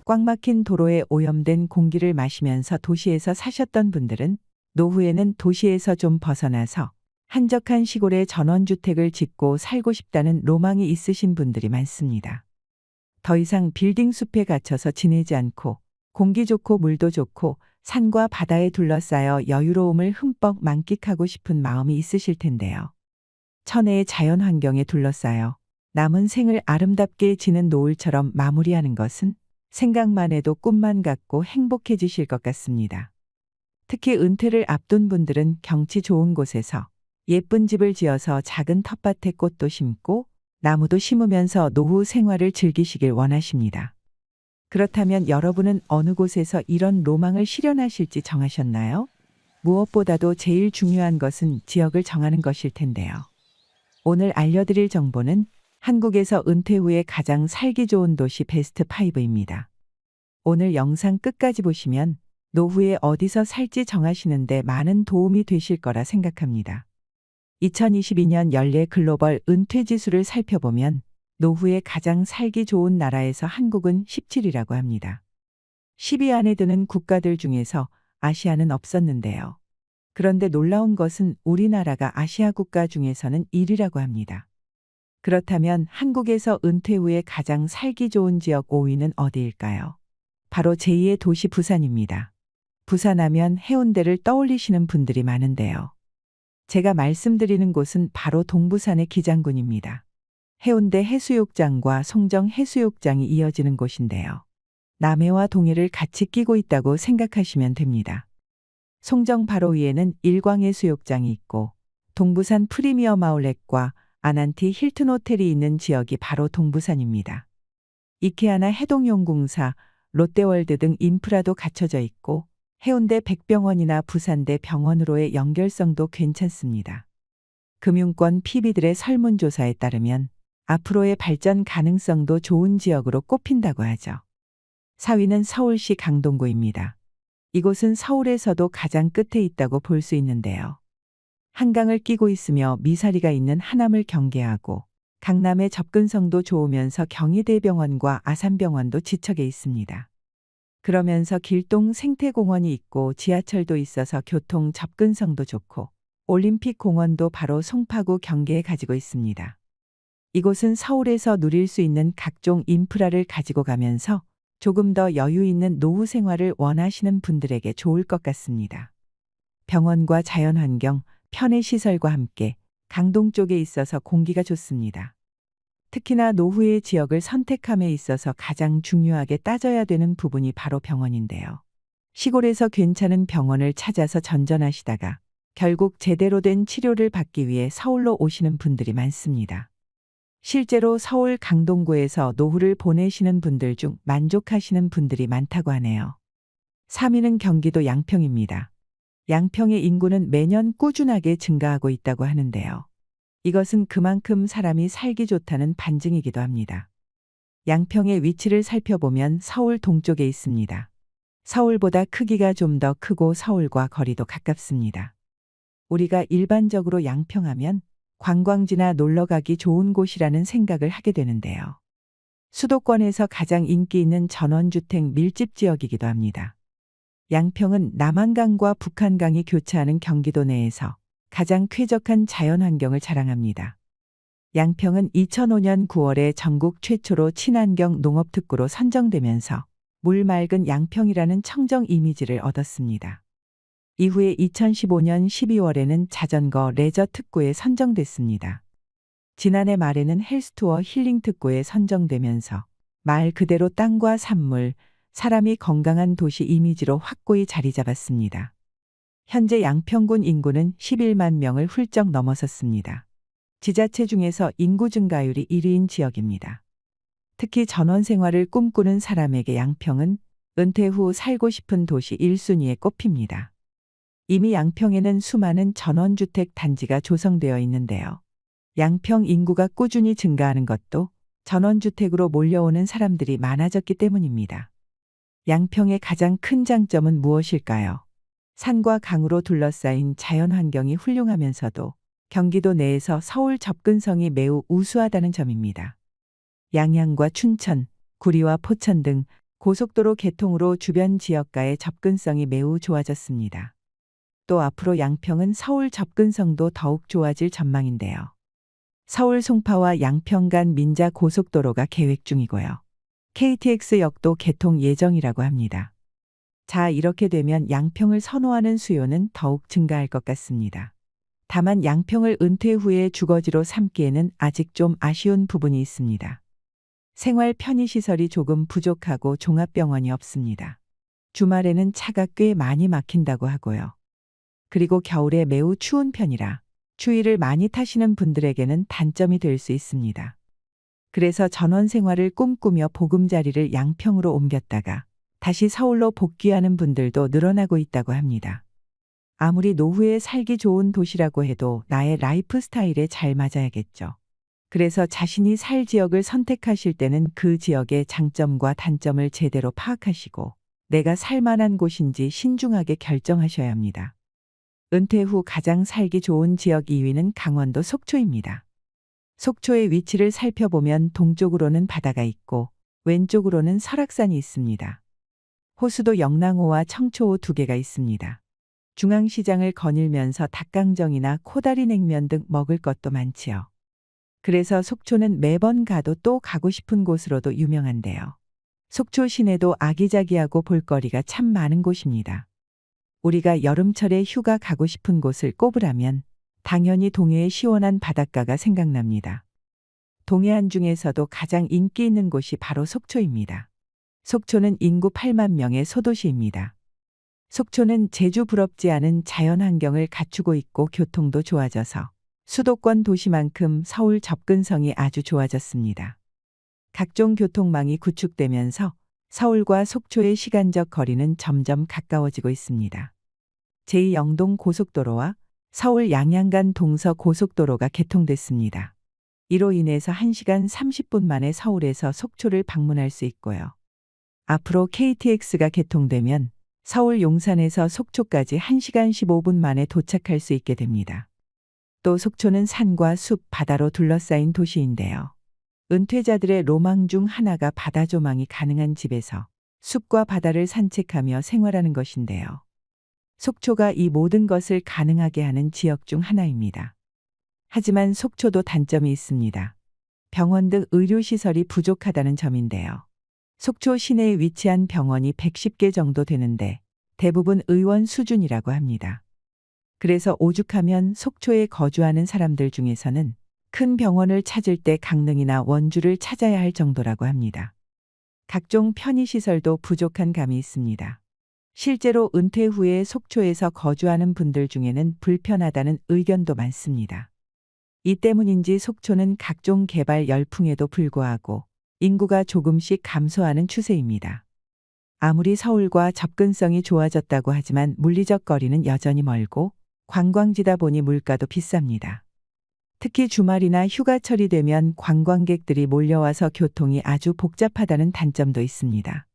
꽉 막힌 도로에 오염된 공기를 마시면서 도시에서 사셨던 분들은 노후에는 도시에서 좀 벗어나서 한적한 시골에 전원주택을 짓고 살고 싶다는 로망이 있으신 분들이 많습니다. 더 이상 빌딩 숲에 갇혀서 지내지 않고 공기 좋고 물도 좋고 산과 바다에 둘러싸여 여유로움을 흠뻑 만끽하고 싶은 마음이 있으실 텐데요. 천혜의 자연 환경에 둘러싸여 남은 생을 아름답게 지는 노을처럼 마무리하는 것은 생각만 해도 꿈만 같고 행복해지실 것 같습니다. 특히 은퇴를 앞둔 분들은 경치 좋은 곳에서 예쁜 집을 지어서 작은 텃밭에 꽃도 심고 나무도 심으면서 노후 생활을 즐기시길 원하십니다. 그렇다면 여러분은 어느 곳에서 이런 로망을 실현하실지 정하셨나요? 무엇보다도 제일 중요한 것은 지역을 정하는 것일 텐데요. 오늘 알려드릴 정보는 한국에서 은퇴 후에 가장 살기 좋은 도시 베스트 5입니다. 오늘 영상 끝까지 보시면 노후에 어디서 살지 정하시는데 많은 도움이 되실 거라 생각합니다. 2022년 연례 글로벌 은퇴 지수를 살펴보면 노후에 가장 살기 좋은 나라에서 한국은 17위라고 합니다. 10위 안에 드는 국가들 중에서 아시아는 없었는데요. 그런데 놀라운 것은 우리나라가 아시아 국가 중에서는 1위라고 합니다. 그렇다면 한국에서 은퇴 후에 가장 살기 좋은 지역 5위는 어디일까요? 바로 제2의 도시 부산입니다. 부산하면 해운대를 떠올리시는 분들이 많은데요. 제가 말씀드리는 곳은 바로 동부산의 기장군입니다. 해운대 해수욕장과 송정 해수욕장이 이어지는 곳인데요. 남해와 동해를 같이 끼고 있다고 생각하시면 됩니다. 송정 바로 위에는 일광해수욕장이 있고 동부산 프리미엄 아울렛과 아난티 힐튼 호텔이 있는 지역이 바로 동부산입니다. 이케아나 해동용궁사, 롯데월드 등 인프라도 갖춰져 있고 해운대 백병원이나 부산대 병원으로의 연결성도 괜찮습니다. 금융권 PB들의 설문조사에 따르면 앞으로의 발전 가능성도 좋은 지역으로 꼽힌다고 하죠. 4위는 서울시 강동구입니다. 이곳은 서울에서도 가장 끝에 있다고 볼 수 있는데요. 한강을 끼고 있으며 미사리가 있는 하남을 경계하고 강남의 접근성도 좋으면서 경희대병원과 아산병원도 지척에 있습니다. 그러면서 길동 생태공원이 있고 지하철도 있어서 교통 접근성도 좋고 올림픽공원도 바로 송파구 경계에 가지고 있습니다. 이곳은 서울에서 누릴 수 있는 각종 인프라를 가지고 가면서 조금 더 여유 있는 노후 생활을 원하시는 분들에게 좋을 것 같습니다. 병원과 자연환경, 편의시설과 함께 강동 쪽에 있어서 공기가 좋습니다. 특히나 노후의 지역을 선택함에 있어서 가장 중요하게 따져야 되는 부분이 바로 병원인데요. 시골에서 괜찮은 병원을 찾아서 전전하시다가 결국 제대로 된 치료를 받기 위해 서울로 오시는 분들이 많습니다. 실제로 서울 강동구에서 노후를 보내시는 분들 중 만족하시는 분들이 많다고 하네요. 3위는 경기도 양평입니다. 양평의 인구는 매년 꾸준하게 증가하고 있다고 하는데요. 이것은 그만큼 사람이 살기 좋다는 반증이기도 합니다. 양평의 위치를 살펴보면 서울 동쪽에 있습니다. 서울보다 크기가 좀 더 크고 서울과 거리도 가깝습니다. 우리가 일반적으로 양평하면 관광지나 놀러가기 좋은 곳이라는 생각을 하게 되는데요. 수도권에서 가장 인기 있는 전원주택 밀집 지역이기도 합니다. 양평은 남한강과 북한강이 교차하는 경기도 내에서 가장 쾌적한 자연환경을 자랑합니다. 양평은 2005년 9월에 전국 최초로 친환경 농업특구로 선정되면서 물 맑은 양평이라는 청정 이미지를 얻었습니다. 이후에 2015년 12월에는 자전거 레저 특구에 선정됐습니다. 지난해 말에는 헬스투어 힐링 특구에 선정되면서 말 그대로 땅과 산물, 사람이 건강한 도시 이미지로 확고히 자리 잡았습니다. 현재 양평군 인구는 11만 명을 훌쩍 넘어섰습니다. 지자체 중에서 인구 증가율이 1위인 지역입니다. 특히 전원 생활을 꿈꾸는 사람에게 양평은 은퇴 후 살고 싶은 도시 1순위에 꼽힙니다. 이미 양평에는 수많은 전원주택 단지가 조성되어 있는데요. 양평 인구가 꾸준히 증가하는 것도 전원주택으로 몰려오는 사람들이 많아졌기 때문입니다. 양평의 가장 큰 장점은 무엇일까요? 산과 강으로 둘러싸인 자연환경이 훌륭하면서도 경기도 내에서 서울 접근성이 매우 우수하다는 점입니다. 양양과 춘천, 구리와 포천 등 고속도로 개통으로 주변 지역과의 접근성이 매우 좋아졌습니다. 또 앞으로 양평은 서울 접근성도 더욱 좋아질 전망인데요. 서울 송파와 양평 간 민자 고속도로가 계획 중이고요. KTX역도 개통 예정이라고 합니다. 자, 이렇게 되면 양평을 선호하는 수요는 더욱 증가할 것 같습니다. 다만 양평을 은퇴 후에 주거지로 삼기에는 아직 좀 아쉬운 부분이 있습니다. 생활 편의시설이 조금 부족하고 종합병원이 없습니다. 주말에는 차가 꽤 많이 막힌다고 하고요. 그리고 겨울에 매우 추운 편이라 추위를 많이 타시는 분들에게는 단점이 될 수 있습니다. 그래서 전원 생활을 꿈꾸며 보금자리를 양평으로 옮겼다가 다시 서울로 복귀하는 분들도 늘어나고 있다고 합니다. 아무리 노후에 살기 좋은 도시라고 해도 나의 라이프 스타일에 잘 맞아야겠죠. 그래서 자신이 살 지역을 선택하실 때는 그 지역의 장점과 단점을 제대로 파악하시고 내가 살 만한 곳인지 신중하게 결정하셔야 합니다. 은퇴 후 가장 살기 좋은 지역 2위는 강원도 속초입니다. 속초의 위치를 살펴보면 동쪽으로는 바다가 있고 왼쪽으로는 설악산이 있습니다. 호수도 영랑호와 청초호 두 개가 있습니다. 중앙시장을 거닐면서 닭강정이나 코다리 냉면 등 먹을 것도 많지요. 그래서 속초는 매번 가도 또 가고 싶은 곳으로도 유명한데요. 속초 시내도 아기자기하고 볼거리가 참 많은 곳입니다. 우리가 여름철에 휴가 가고 싶은 곳을 꼽으라면 당연히 동해의 시원한 바닷가가 생각납니다. 동해안 중에서도 가장 인기 있는 곳이 바로 속초입니다. 속초는 인구 8만 명의 소도시입니다. 속초는 제주 부럽지 않은 자연환경을 갖추고 있고 교통도 좋아져서 수도권 도시만큼 서울 접근성이 아주 좋아졌습니다. 각종 교통망이 구축되면서 서울과 속초의 시간적 거리는 점점 가까워지고 있습니다. 제2영동 고속도로와 서울 양양 간 동서 고속도로가 개통됐습니다. 이로 인해서 1시간 30분 만에 서울에서 속초를 방문할 수 있고요. 앞으로 KTX가 개통되면 서울 용산에서 속초까지 1시간 15분 만에 도착할 수 있게 됩니다. 또 속초는 산과 숲, 바다로 둘러싸인 도시인데요. 은퇴자들의 로망 중 하나가 바다 조망이 가능한 집에서 숲과 바다를 산책하며 생활하는 것인데요. 속초가 이 모든 것을 가능하게 하는 지역 중 하나입니다. 하지만 속초도 단점이 있습니다. 병원 등 의료시설이 부족하다는 점인데요. 속초 시내에 위치한 병원이 110개 정도 되는데 대부분 의원 수준이라고 합니다. 그래서 오죽하면 속초에 거주하는 사람들 중에서는 큰 병원을 찾을 때 강릉이나 원주를 찾아야 할 정도라고 합니다. 각종 편의시설도 부족한 감이 있습니다. 실제로 은퇴 후에 속초에서 거주하는 분들 중에는 불편하다는 의견도 많습니다. 이 때문인지 속초는 각종 개발 열풍에도 불구하고 인구가 조금씩 감소하는 추세입니다. 아무리 서울과 접근성이 좋아졌다고 하지만 물리적 거리는 여전히 멀고 관광지다 보니 물가도 비쌉니다. 특히 주말이나 휴가철이 되면 관광객들이 몰려와서 교통이 아주 복잡하다는 단점도 있습니다.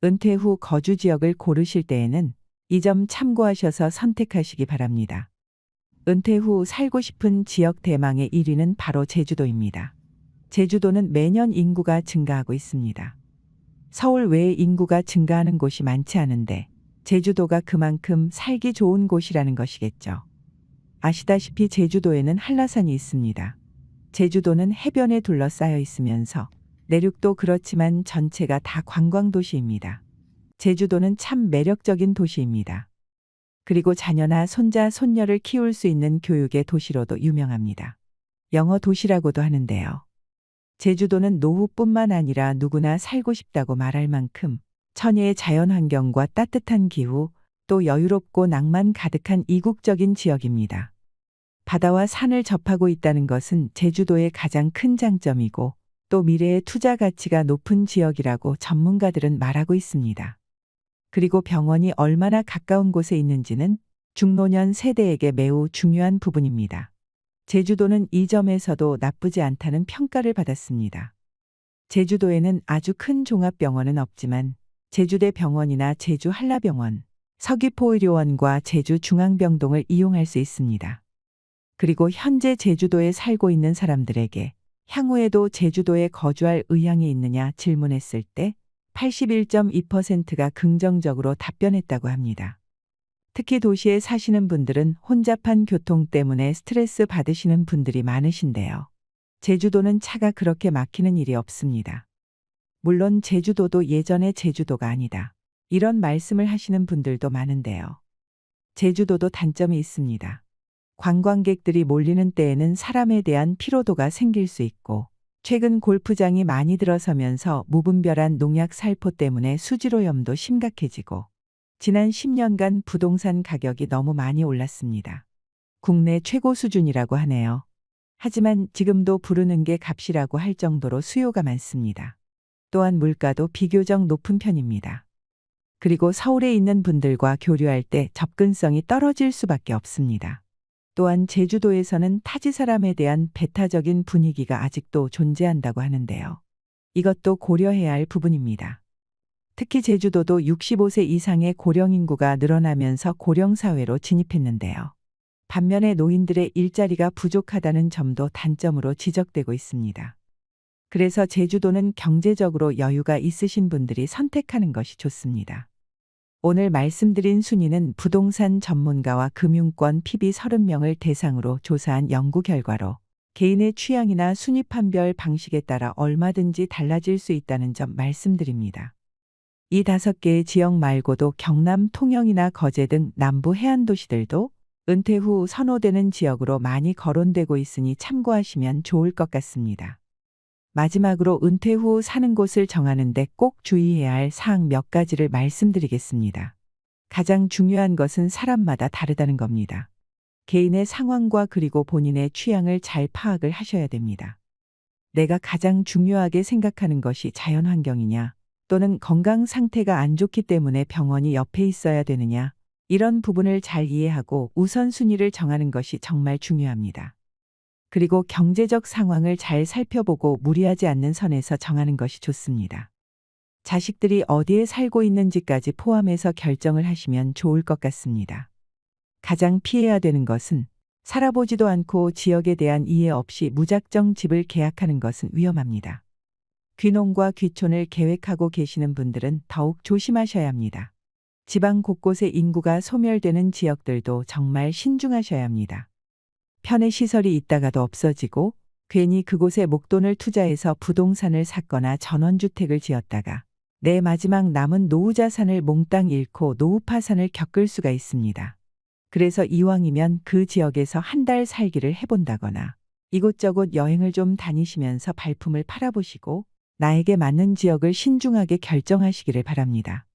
은퇴 후 거주 지역을 고르실 때에는 이 점 참고하셔서 선택하시기 바랍니다. 은퇴 후 살고 싶은 지역 대망의 1위는 바로 제주도입니다. 제주도는 매년 인구가 증가하고 있습니다. 서울 외에 인구가 증가하는 곳이 많지 않은데 제주도가 그만큼 살기 좋은 곳이라는 것이겠죠. 아시다시피 제주도에는 한라산이 있습니다. 제주도는 해변에 둘러싸여 있으면서 내륙도 그렇지만 전체가 다 관광도시입니다. 제주도는 참 매력적인 도시입니다. 그리고 자녀나 손자, 손녀를 키울 수 있는 교육의 도시로도 유명합니다. 영어 도시라고도 하는데요. 제주도는 노후뿐만 아니라 누구나 살고 싶다고 말할 만큼 천혜의 자연환경과 따뜻한 기후, 또 여유롭고 낭만 가득한 이국적인 지역입니다. 바다와 산을 접하고 있다는 것은 제주도의 가장 큰 장점이고 또 미래의 투자 가치가 높은 지역이라고 전문가들은 말하고 있습니다. 그리고 병원이 얼마나 가까운 곳에 있는지는 중노년 세대에게 매우 중요한 부분입니다. 제주도는 이 점에서도 나쁘지 않다는 평가를 받았습니다. 제주도에는 아주 큰 종합병원은 없지만 제주대 병원이나 제주 한라병원, 서귀포의료원과 제주중앙병동을 이용할 수 있습니다. 그리고 현재 제주도에 살고 있는 사람들에게 향후에도 제주도에 거주할 의향이 있느냐 질문했을 때 81.2%가 긍정적으로 답변했다고 합니다. 특히 도시에 사시는 분들은 혼잡한 교통 때문에 스트레스 받으시는 분들이 많으신데요. 제주도는 차가 그렇게 막히는 일이 없습니다. 물론 제주도도 예전의 제주도가 아니다. 이런 말씀을 하시는 분들도 많은데요. 제주도도 단점이 있습니다. 관광객들이 몰리는 때에는 사람에 대한 피로도가 생길 수 있고, 최근 골프장이 많이 들어서면서 무분별한 농약 살포 때문에 수질오염도 심각해지고, 지난 10년간 부동산 가격이 너무 많이 올랐습니다. 국내 최고 수준이라고 하네요. 하지만 지금도 부르는 게 값이라고 할 정도로 수요가 많습니다. 또한 물가도 비교적 높은 편입니다. 그리고 서울에 있는 분들과 교류할 때 접근성이 떨어질 수밖에 없습니다. 또한 제주도에서는 타지 사람에 대한 배타적인 분위기가 아직도 존재한다고 하는데요. 이것도 고려해야 할 부분입니다. 특히 제주도도 65세 이상의 고령 인구가 늘어나면서 고령 사회로 진입했는데요. 반면에 노인들의 일자리가 부족하다는 점도 단점으로 지적되고 있습니다. 그래서 제주도는 경제적으로 여유가 있으신 분들이 선택하는 것이 좋습니다. 오늘 말씀드린 순위는 부동산 전문가와 금융권 PB 30명을 대상으로 조사한 연구 결과로 개인의 취향이나 순위 판별 방식에 따라 얼마든지 달라질 수 있다는 점 말씀드립니다. 이 5개의 지역 말고도 경남 통영이나 거제 등 남부 해안 도시들도 은퇴 후 선호되는 지역으로 많이 거론되고 있으니 참고하시면 좋을 것 같습니다. 마지막으로 은퇴 후 사는 곳을 정하는데 꼭 주의해야 할 사항 몇 가지를 말씀드리겠습니다. 가장 중요한 것은 사람마다 다르다는 겁니다. 개인의 상황과 그리고 본인의 취향을 잘 파악을 하셔야 됩니다. 내가 가장 중요하게 생각하는 것이 자연환경이냐, 또는 건강 상태가 안 좋기 때문에 병원이 옆에 있어야 되느냐, 이런 부분을 잘 이해하고 우선순위를 정하는 것이 정말 중요합니다. 그리고 경제적 상황을 잘 살펴보고 무리하지 않는 선에서 정하는 것이 좋습니다. 자식들이 어디에 살고 있는지까지 포함해서 결정을 하시면 좋을 것 같습니다. 가장 피해야 되는 것은 살아보지도 않고 지역에 대한 이해 없이 무작정 집을 계약하는 것은 위험합니다. 귀농과 귀촌을 계획하고 계시는 분들은 더욱 조심하셔야 합니다. 지방 곳곳에 인구가 소멸되는 지역들도 정말 신중하셔야 합니다. 편의 시설이 있다가도 없어지고 괜히 그곳에 목돈을 투자해서 부동산을 샀거나 전원주택을 지었다가 내 마지막 남은 노후 자산을 몽땅 잃고 노후 파산을 겪을 수가 있습니다. 그래서 이왕이면 그 지역에서 한 달 살기를 해본다거나 이곳저곳 여행을 좀 다니시면서 발품을 팔아보시고 나에게 맞는 지역을 신중하게 결정하시기를 바랍니다.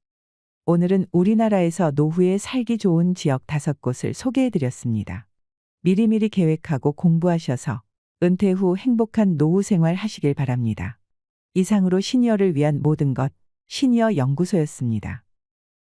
오늘은 우리나라에서 노후에 살기 좋은 지역 5곳을 소개해드렸습니다. 미리미리 계획하고 공부하셔서 은퇴 후 행복한 노후 생활 하시길 바랍니다. 이상으로 시니어를 위한 모든 것, 시니어 연구소였습니다.